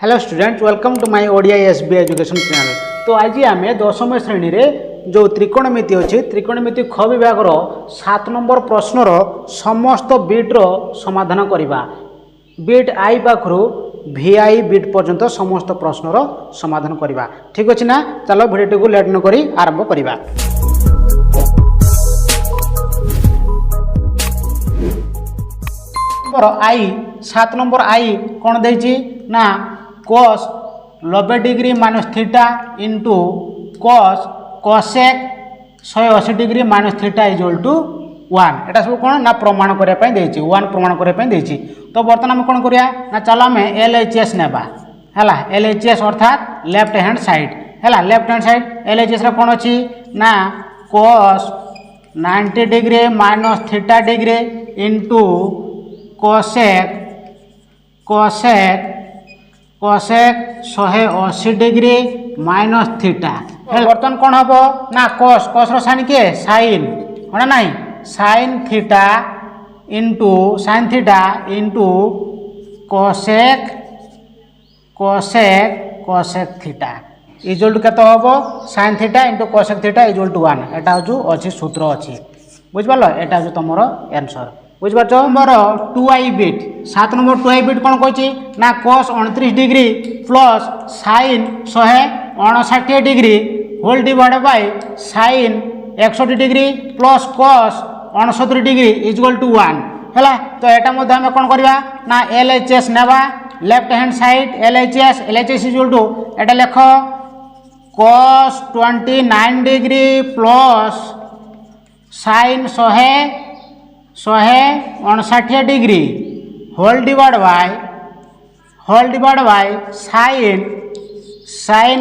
Hello student, welcome to my Odia SB education channel. तो आज आम 10वीं श्रेणी रे जो त्रिकोणमिति अच्छी त्रिकोणमिति ख विभाग 7 नंबर प्रश्नर समस्त बिट्र समाधान करवा। बिट आई पाखु VI बिट पर्यंत समस्त प्रश्नर समाधान करवा। ठीक अच्छे ना? चलो भिडियो को लेट न करी आरंभ करवा। आई 7 नंबर आई कौन देछि ना cos 90 degree minus theta into cos cosec 180 degree minus theta equal to 1। एटा सब कौन ना प्रमाण करने देछि 1 प्रमाण करने देछि। तो बर्तमान आम कौन करिया ना चलो आम LHS नेबा हैला। LHS अर्थात लेफ्ट हैंड साइड हैला। लेफ्ट हैंड साइड LHS रे कौन अछि ना cos 90 degree minus theta degree into cosec 180 degree minus theta. बर्तमान कौन हम ना cos रो साइन किए साइन है ना sine theta into cosec theta equal to केते हम sine theta into cosec theta equal to 1। एटा हूँ अच्छी सूत्र अच्छी बुझिपाल। एटा हूँ तुम आंसर बुझिपार। मोर 2i bit 7 number 2i bit कौन कही ना cos 29 degree plus sine 159 degree whole divide by sine 61 degree plus cos 69 degree equal to 1 है। तो यहाँ आम कौन करवा ना LHS नेबा left hand side LHS equal to एटा लेख cos 29 degree plus sine 159 degree whole divide by sine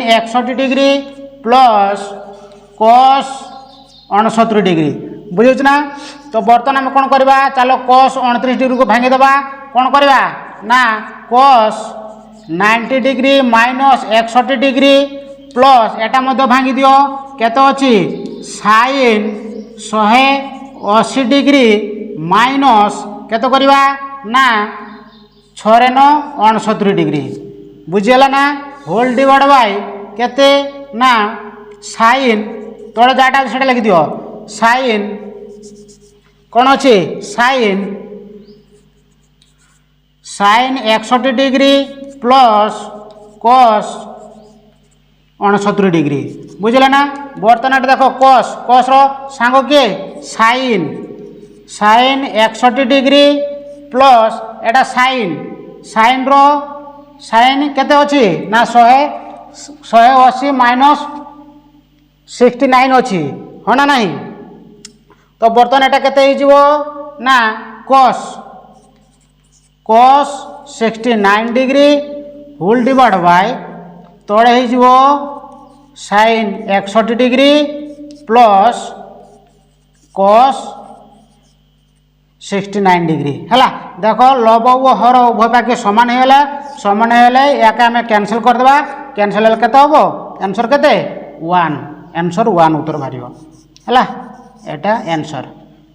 61 degree plus cos 69 degree बुझे ना। तो बर्तमान आम कौन करवा चलो cos 29 डिग्री को भांगी दबा कौन करवा ना cos 90 degree minus 61 degree plus एटा मध्य भांगी दियो केते अछि साइन 180 डिग्री माइनस केते करवा ना 69 डिग्री बुझीगला ना होल डिवाइड बाय केते ना साइन तोड़े जाटा सेटा लिखि दियो साइन कौन अच्छे sine 61 degree plus cos 69 degree बुझला ना। बर्तमान देखो cos रो सांग किए साइन 61 डिग्री प्लस एटा साइन रो साइन केते अछि ना 180 माइनस 69 अछि है ना नहीं। तो बर्तमान एटा केते हिजो ना cos 69 degree whole divide by तोड़े हिजो sine 61 degree plus cos 69 degree है। देखो लब और हर उभय पाखे सामान होगा याके आम कैनसल करदे कैनसल हेल्ले केते हम आंसर केते 1 आंसर 1 उत्तर बाहर है। एटा आंसर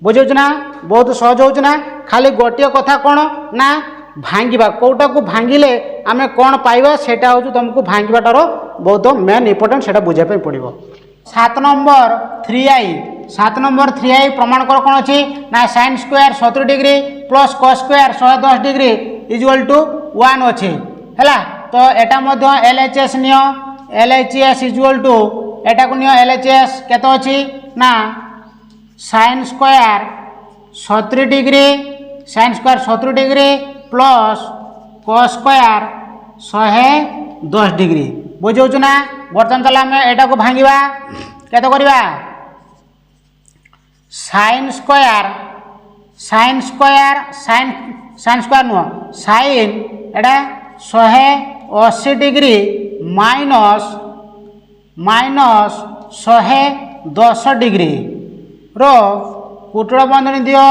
बुझे ना बहुत सहज हो ना। खाली गोटे कथा कौन ना भांगा कौटा को भांगिले आम कौन पाइबा सेटा हूँ तुमको भांगाटार बहुत मेन इंपोर्टेंट से बुझाई पड़ो। 7 नंबर 3i प्रमाण कर कौन अच्छी ना sine square 70 degree plus cos square 110 degree equal to 1 अच्छे है। तो एटा LHS नियो LHS इक्वल टू एटा को नियो LHS केते अच्छी ना sine square 70 degree plus cos square 110 degree बुझे ना। बर्तमान चलो आम एटा को भांगा केते करवा साइन स्क्वायर नुह साइन एटा 180 डिग्री माइनस 110 डिग्री रो कुटुड़ बंधनी दियो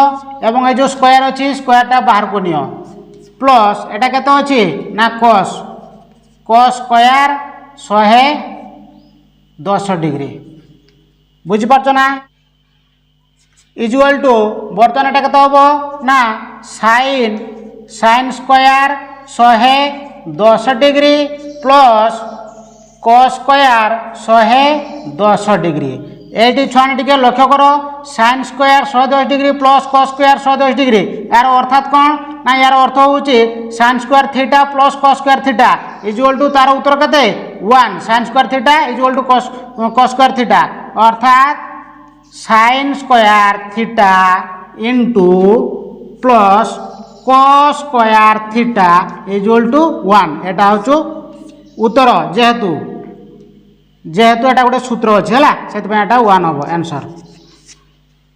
एवं ये जो स्क्वायर अच्छी स्क्वायरटा बाहर को नियो प्लस एटा केते अच्छी ना cos स्क्वायर 110 डिग्री बुझिपार ना इक्वल टू बर्तमान एटा केते हम ना sine square 100 110 degree plus cos square 110 degree. एटी छुआने टिके लक्ष्य कर sin square 110 degree plus cos square 110 degree यार अर्थात कौन ना यार अर्थ होची sin square theta plus cos square theta equal to तार उत्तर केते 1 sin square theta equal to cos square theta अर्थात sin square theta into plus cos square theta equal to 1 एटा होचो उत्तर जेहेतु जेहेतु एटा गोटे सूत्र अच्छे है से वन हम आंसर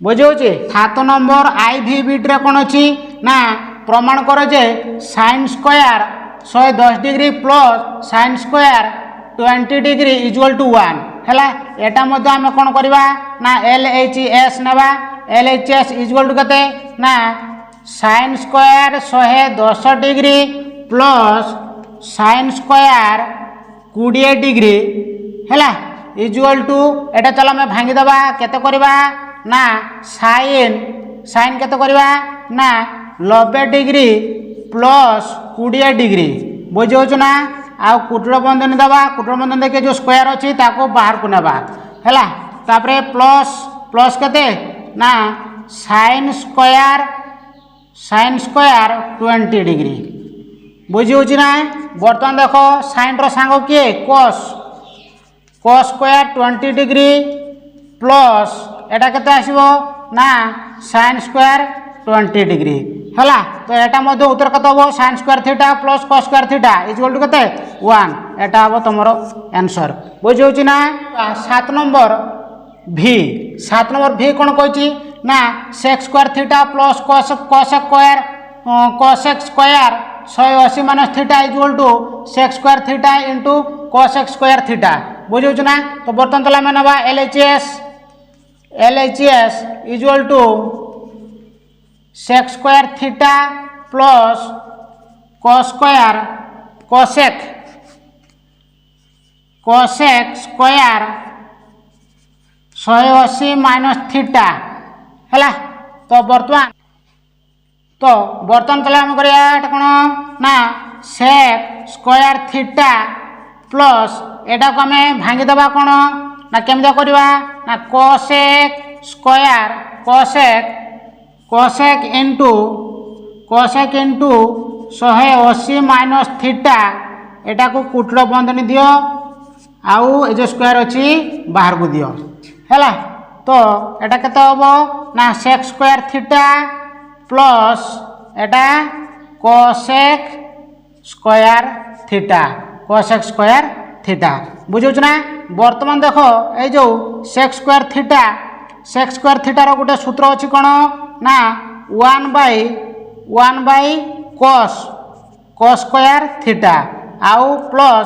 बुझे 7 नंबर IV बिट रे कौन अच्छी ना प्रमाण कर जे sin square 110 degree plus sin square 20 degree equal to 1 है एटा मध्य आम कौन करवा ना LHS नेबा LHS इक्वल टू केते ना sin square 110 degree plus sin square 20 degree है इक्वल टू एटा चलो आम भांगी दबा केते करवा ना साइन केते करवा ना 90 डिग्री प्लस 20 डिग्री बुझे ना आ कुटर बंधन दबा कुटर बंधन देखिए जो स्क्वायर अच्छी ताको बाहर को नेबा है तापरे प्लस प्लस केते ना साइन स्क्वायर 20 डिग्री बुझी ना बर्तमान देखो साइन रो सांग किए cos स्क्वायर 20 डिग्री प्लस एटा केते आसीबो ना sin स्क्वायर 20 डिग्री हला तो एटा मध्ये उत्तर कत हो sin square theta plus cos square theta equal to केते 1 एटा हो तमरो आंसर बुझी ना 7 नंबर V कोन कहछि ना sec square theta plus cos square 180 minus theta equal to sec square theta into cos square theta बुझे ना तो बर्तमान चला मैं नवा LHS equal to sec square theta plus cos square cosec square 180 minus theta है तो बर्तमान चला आम करिया कौन ना sec square theta plus iota को आम भांगी दबा कौन ना केमजा करवा ना cosec square cosec into 180 minus theta एटा को कुटर बंधनी दियो आउ ए जो स्क्वायर अच्छी बाहर को दियो है तो एटा केते होबो ना sec square theta plus iota cosec square theta बुझे ना बर्तमान देखो ये जो sec स्क्वायर थीटा रो गोटे सूत्र अच्छी कौन ना 1 बाय cos स्क्वायर थीटा आउ प्लस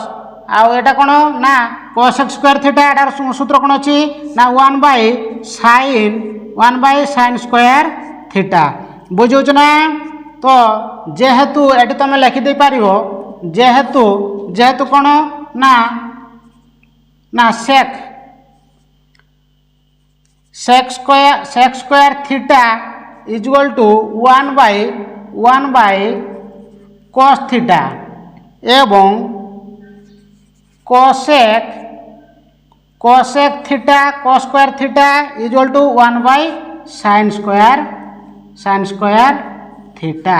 आउ एटा कौन ना cosec स्क्वायर थीटा एटार सूत्र कौन अच्छी ना 1 बाय sin स्क्वायर थीटा बुझे ना तो जेहेतु ये तुम लिखिदे पार जेहेतु कौन ना sec square theta equal to 1 by cos theta एवं cosec theta cos square theta equal to 1 by sin square theta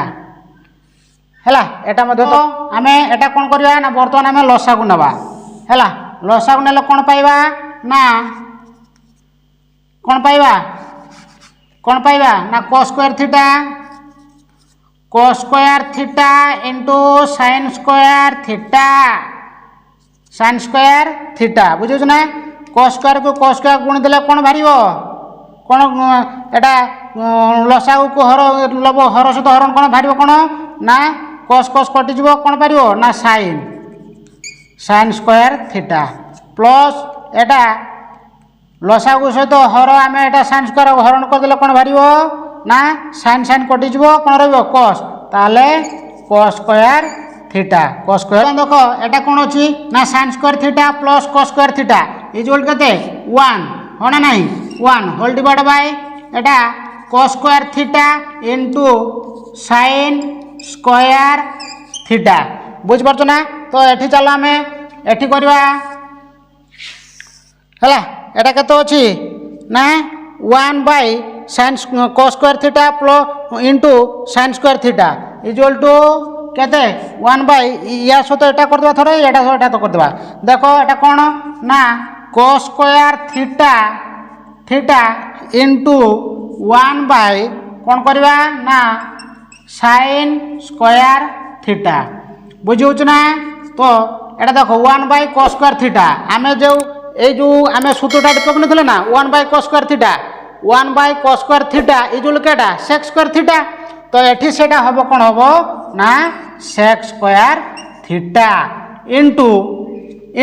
है एटा मध्य तो आम एटा कौन करवा ना बर्तमान आम लसा को नवा है लसा को नेले कौन पाइबा ना कौन पाइबा ना cos square theta into sin square theta बुझे ना cos स्क्वायर को cos स्क्वायर गुणी देले कौन बाहर कौन एटा लसा को हर सहित हरण कौन बाहर कौन ना cos कटिज कौन पार ना sin square theta plus iota लसा को सहित हर आम एटा sin स्क्वायर हरण करदे कौन बाहर ना sin कटिज कौन रॉस ताले cos स्क्वायर थीटा देख एटा कौन अच्छी ना sin square theta plus cos square theta equal केते 1 हाँ ना नहीं 1 होल डिवाइड बाय एटा cos square theta into sin square theta बुझिपार ना। तो एठी चलो आम एठी करवा है एटा केते अच्छी ना 1 by sine cos square theta plus into sine square theta equal to केते 1 बाय या सहित एटा करदेबा थोड़ा एटा तो करदेबा। देखो एटा कौन ना cos square theta theta into 1 by कौन करवा ना साइन स्क्वायर थीटा बुझी ना। तो एटा देखो 1 बाय cos स्क्वायर थीटा आमे जो ए जो आमे सूत्रटा पकड़ थे ना 1 by cos square theta 1 by cos square theta equal केटा sec स्क्वायर थीटा। तो एठी सेटा हबो कोन हबो ना sec square theta into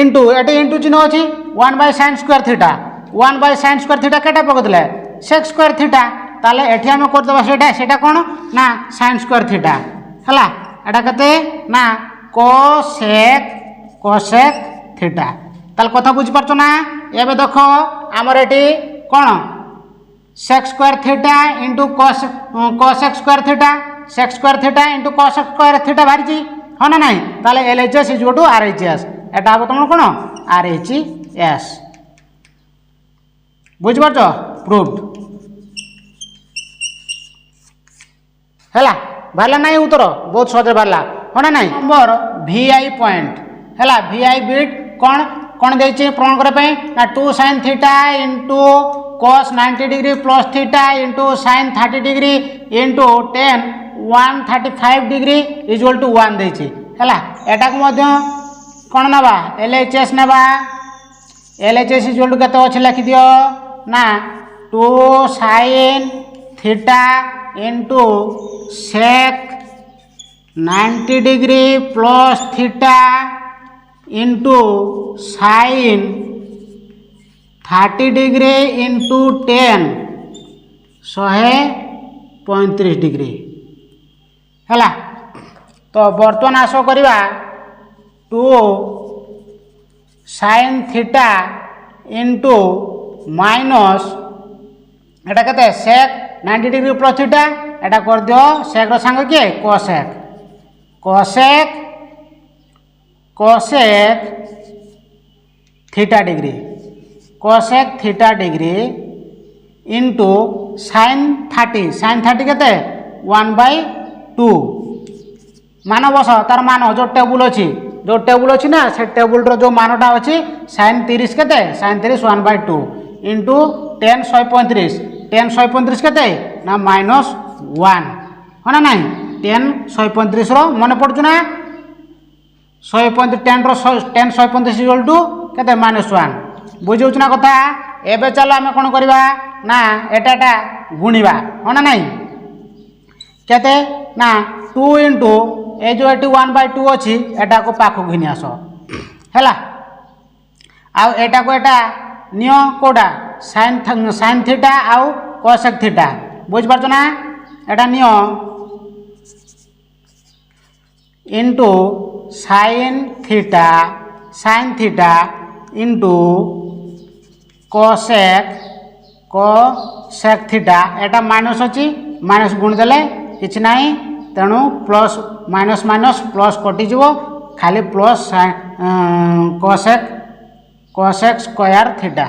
into एटी इंटू चिन्ह अछि 1 by sin square theta 1 by sin square theta केटा पकड़ले sec स्क्वायर थीटा ताले एठी हम कर देबा सेटा कोन ना sin स्क्वायर थीटा हला एटा कते ना cosec थीटा। ताल कथा बुझी पारछो ना। एबे देखो हमर एटी कोन sec square theta into cosec square theta sec square theta into cosec square theta बारिची हो ना नहीं। ताले LHS इज टू RHS एटा अब तुम कोन RHS बुझी पारछो प्रूव्ड हैला बारला नहीं उत्तर बहुत सहज बारला हो ना नहीं। नंबर VI पॉइंट हैला VI बिट कोन कौन देछि प्रमाण करे पे ना 2 sin theta into cos 90 degree plus theta into sin 30 degree into 10 135 degree equal to 1 देछि हैला। एटा को मध्य कोन नबा LHS नबा LHS इक्वल टू केते अछि लिखि दियो ना 2 sin theta into sec 90 degree plus theta into sine 30 degree into 10 135 degree हैला। तो बर्तमान आस करवा 2 sin थीटा इंटू माइनस एटा केते sec 90 डिग्री प्लस थीटा एटा कर दियो sec रो संग के cosec theta degree cosec theta degree into sin 30 केते 1/2 मान बस तार मान जो टेबुल अच्छी ना से टेबुल रो जो मानटा अच्छी sin 30 केते sin 30 1/2 इंटू 10 135 केते ना -1 हो ना नहीं 10 135 रो मन पड़छु ना 135 10 135 इक्वल टू केते -1 बुझी ना कथा। एबे चलो आमे कोन करबा ना एटाटा गुणिबा हो ना नहीं केते ना 2 इंटू ए जो एटी 1/2 अछि एटा को पाखो घिनि आसो हैला। आ एटा को एटा नियो कोडा sin थीटा आउ cosec थीटा बुझ पारछ ना एटा neo into sin theta into cosec theta एटा माइनस अच्छी माइनस गुण देले किछ नाही तेणु प्लस माइनस माइनस प्लस कटि जीवो खाली प्लस cosec स्क्वायर थीटा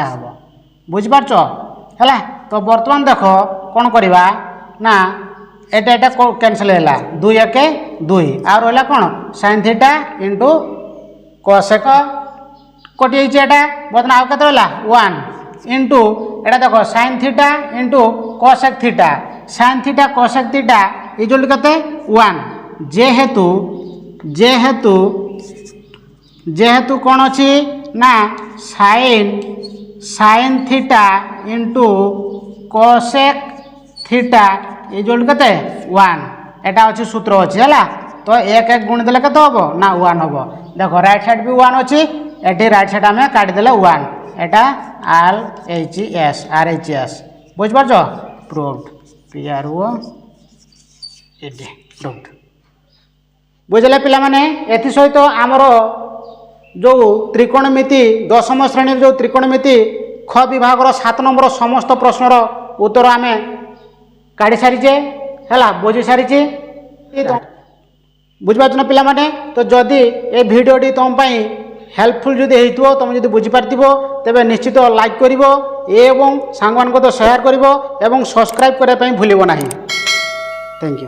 हम बुझी पारछ हैला। तो बर्तमान देखो कौन करवा ना एटा एटा कैंसिल है 2 1 2 आ रहा कौन sin थीटा इंटू cosec कटि एटा बर्तमान आउ केते रहा 1 इंटू एटा देखो sin theta into cosec theta sin theta cosec theta equal to केते 1 जेहेतु कौन अच्छी ना sin theta into cosec theta equal to केते 1 एटा अच्छी सूत्र अच्छी है तो 1 1 गुण देले केते हबो ना 1 हबो। देखो राइट साइड भी 1 अच्छी एटी राइट साइड आम काटी देले 1 एटा RHS बुझ पारछ प्रूव्ड PRO एडी प्रूव्ड बुझले पिला माने एथि सहित आमर जो त्रिकोणमिति दशम श्रेणी जो त्रिकोणमिति ख विभाग 7 नंबर समस्त प्रश्नर उत्तर आमे काढ़ी सारीचे है बुझी सारी। বুঝিপারছ না পিলামানে? তো যদি এই ভিডিওটি তোম পাই হেল্পফুল যদি হইতো, তুমি যদি বুঝিপারিথিব, তেবে নিশ্চিত লাইক করিব এবং সাংবাদিক সেয়ার করিব এবং সবসক্রাইব করা ভুলিব না। Thank you.